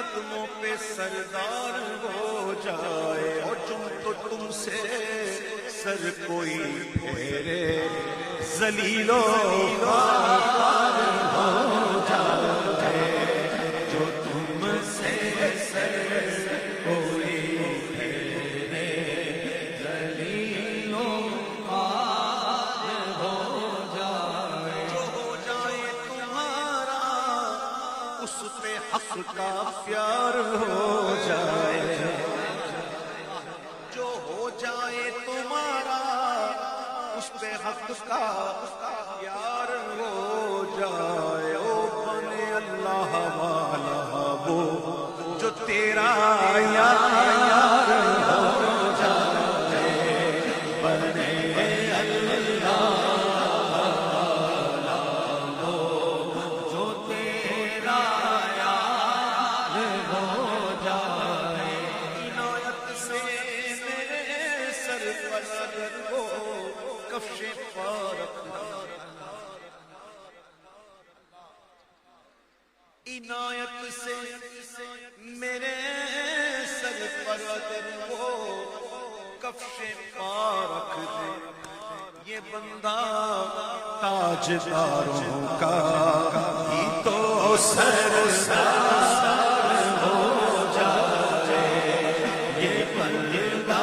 قدموں پہ سردار ہو جائے اور تو تم سے سر کوئی پھیرے ذلیل و خوار ہو جائے جو تم سے سر کوئی پھیرے ذلیل و خوار ہو جائے جو ہو جائے تمہارا اس پہ حق کا پیار ہو جائے جو ہو جائے تمہارا اس پہ حق کا پیار ہو جائے او بنے اللہ والا وہ جو تیرا یار ہو جائے بنے اللہ والا وہ جو تیرا یار ہو جائے عنایت سے میرے سر پر اگر وہ کفش فارق عنایت سے میرے سر پر اگر وہ کفش فارق دے یہ بندہ تاجداروں کا ہی تو سردار ہو جائے یہ بندہ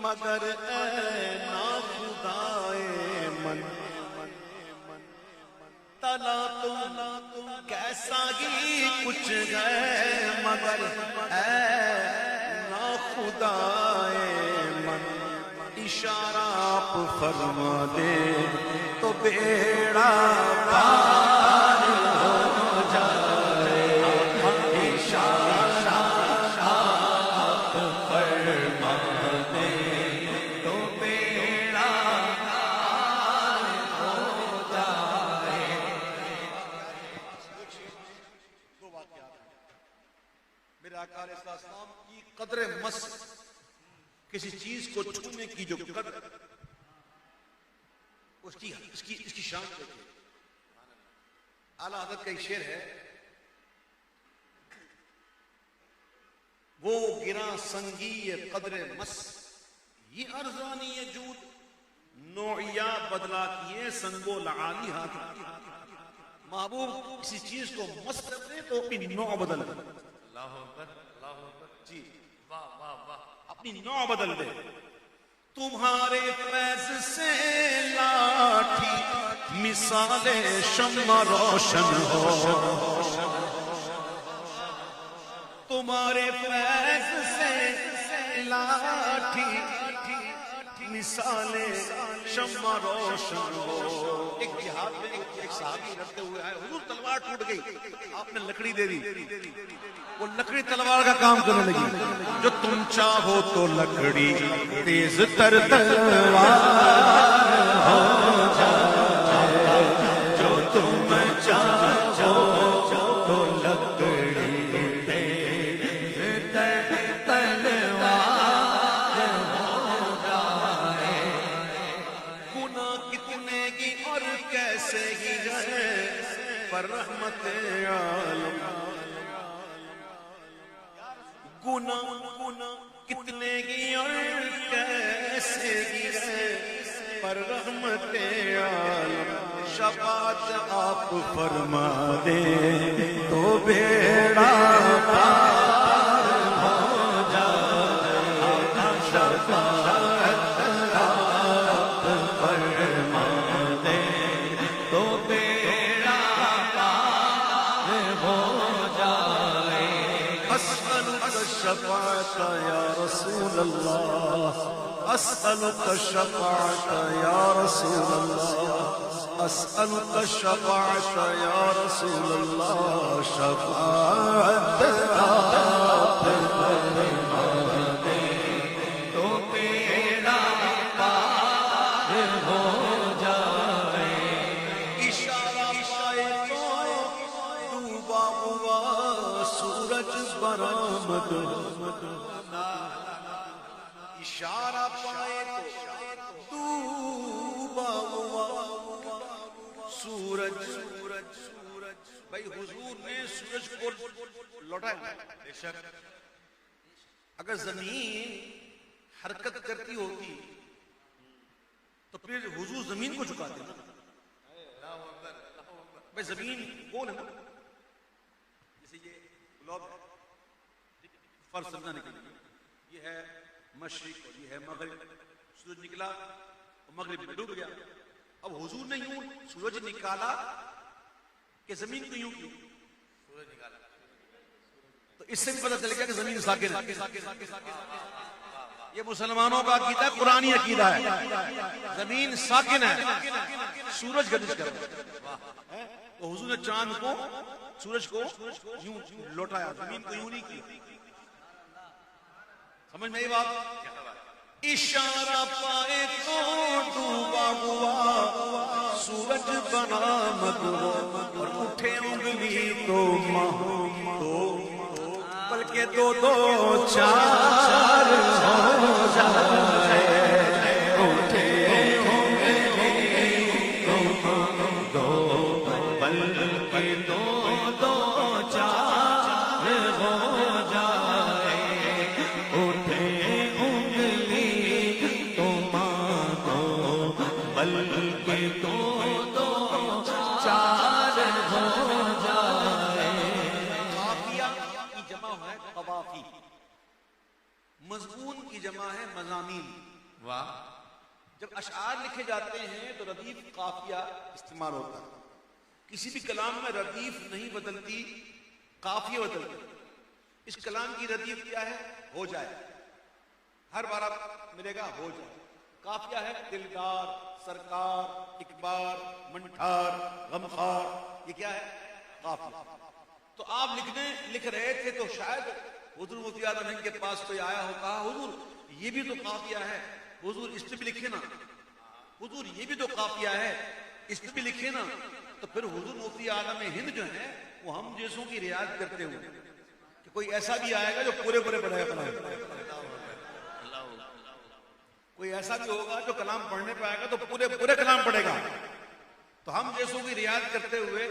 مگر اے ناخدائے من تلا تم کیسا ہی کچھ گئے مگر اے ناخدائے من اشارہ آپ فرما دے تو بیڑا پار ہو جائے اشارہ آپ فرما اسلام کی قدر مس کسی چیز کو چھونے کی جو قدر اس کی شان دیکھیں اعلیٰ حضرت کا ایک شعر ہے وہ گراں سنگی قدر مس یہ ارزانی جود نوعیہ بدلا کیے سنگو لعالی ہاتھ محبوب کسی چیز کو مس کرتے تو اپنی نوع بدل اللہ اکبر جی واہ واہ واہ اپنی نوع بدل دے تمہارے فیض سے لاٹھی مثال شمع روشن ہو تمہارے فیض سے لاٹھی مثال شمع روشن ہو ایک جہاد میں ایک صحابی رکھتے ہوئے آئے حضور تلوار ٹوٹ گئی آپ نے لکڑی دے دی وہ لکڑی تلوار کا کام کرنے لگی جو تم چاہو تو لکڑی تیز تر تلوار ہو جائے جو تم چاہو تو لکڑی تیز تر تلوار ہو جائے گناہ کتنے کی اور کیسے ہی ہے پر رحمت عالم گناہ کتنے کی اور کیسے گرے پر رحمت عالم شفاعت آپ فرما دیں تو بیڑا پار ہو جائے شفاعت آپ فرما دیں تو بیڑا پار ہو جائے الشفاعة يا رسول الله أسألك الشفاعة يا رسول الله أسألك الشفاعة يا رسول الله شفاعة تو تیرا پار ہو جائے اشارہ پائے تو ڈوبا ہوا سورج برآمد اشارہ پائے تو ڈوبا ہوا سورج بھائی حضور نے سورج کو لوٹایا. بے شک اگر زمین حرکت کرتی ہوتی تو پھر حضور زمین کو جھکاتے نا. بھائی زمین کون ہے نا, جیسے یہ گلوب فرض سمجھانے کے لیے یہ ہے مشرق اور یہ ہے مغرب. سورج نکلا اور مغرب میں ڈوب گیا. اب حضور نے یوں سورج نکالا کہ زمین کو یوں کی سورج نکالا, تو اس سے بھی پتہ چل گیا کہ زمین ساکن ہے. یہ مسلمانوں کا عقیدہ ہے, قرآنی عقیدہ ہے. زمین ساکن ہے, سورج گردش کر رہا ہے. تو حضور نے چاند کو سورج کو یوں لوٹایا, زمین کو یوں نہیں کی. سمجھ میں یہ بات؟ اشارہ پائے تو ڈوبا ہوا سورج برآمد اور اٹھے انگلی تو ماہ تو بلکہ دو دو چار ہو جائے. اٹھے انگلی دو بلکہ دو دو چار ہو جائے. اٹھے انگلی تو مانو بلکہ دو دو چار ہو جائے. قافیہ کی جمع ہے قوافی, مضمون کی جمع ہے مضامین. واہ. جب اشعار لکھے جاتے ہیں تو ردیف قافیہ استعمال ہوتا ہے. کسی بھی کلام میں ردیف نہیں بدلتی, قافیہ بدلتی. اس کلام کی ردیف کیا ہے؟ ہو جائے. ہر بار آپ ملے گا ہو جائے. قافیہ ہے دلدار, سرکار, اکبار, منٹھار, غمخوار. یہ کیا ہے؟ قافیہ. تو آپ لکھ رہے تھے تو شاید حضور مفتی اعظم ہند کے پاس کوئی آیا ہو, کہا حضور یہ بھی تو قافیہ ہے, حضور اس پہ بھی لکھے نا, حضور یہ بھی تو قافیہ ہے, اس پہ بھی لکھے نا. تو پھر حضور مفتی اعظم ہند جو ہیں وہ ہم جیسوں کی رعایت کرتے ہوئے کہ کوئی ایسا بھی آئے گا جو پورے پڑھے گا, کوئی ایسا بھی ہوگا جو کلام پڑھنے پہ آئے گا تو پورے کلام پڑھے گا. تو ہم جیسوں کی رعایت کرتے ہوئے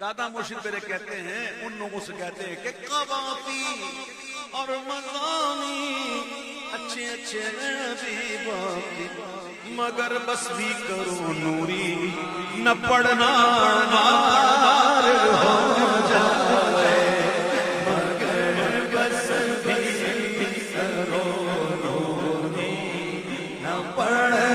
دادا مرشد میرے کہتے ہیں, ان لوگوں سے کہتے ہیں کہ قوافی اور مضامین اچھے بھی باقی, مگر بس بھی کرو نوری نہ پڑھنا مار ہو جائے. مگر بس بھی کرو نوری نہ پڑھنا